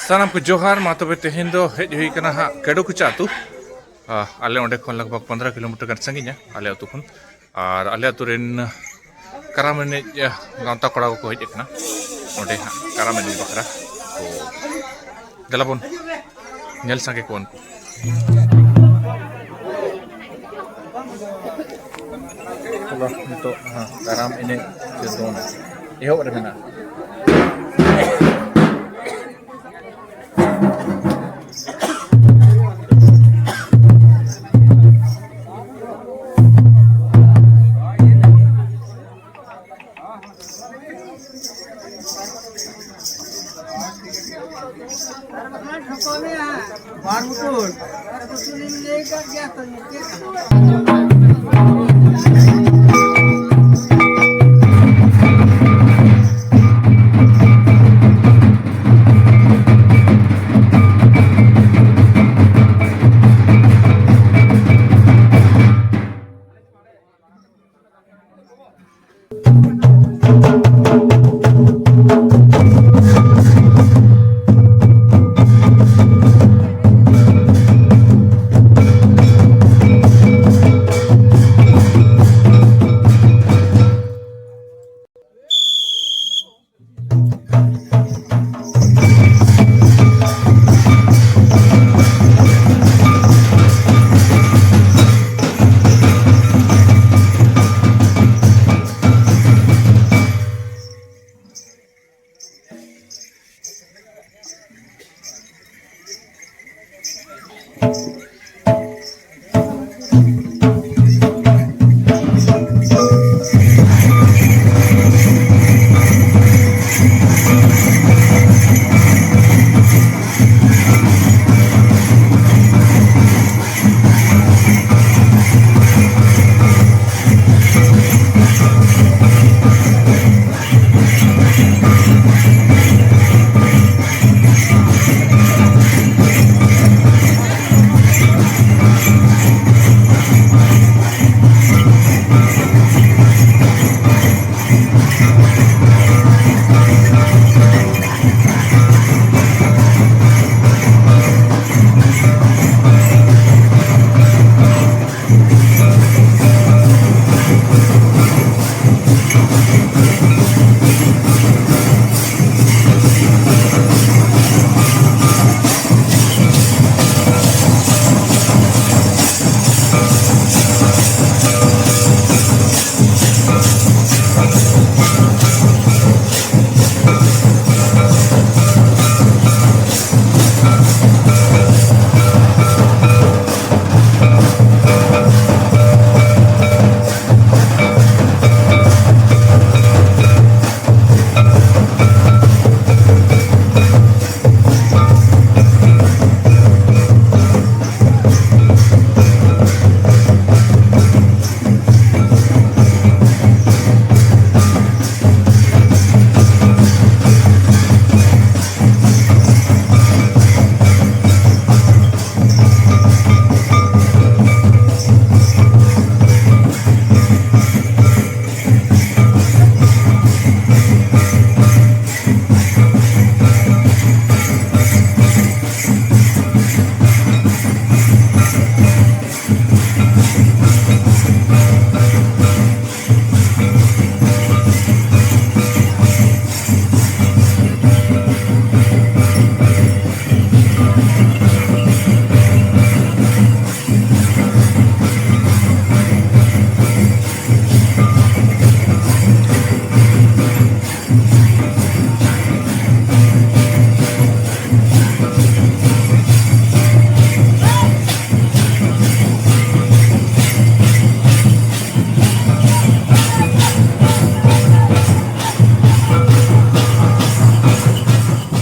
सानाम को जोहार मा तबे तेहेन दो हेज हुई कना हा केडोकुचा आतु आले ओंडे खन लगभग 15 किलोमीटर गान संगिना आले अतु खन और आले अतु रेन कराम एने गांता कोड़ा को हेज कना ओंडे हा कराम एने बखरा तो दलाबोन नेल संगे कोन को चलो तो हां कराम एने दोन एहो रखना बार मुकुट लेकर गया तो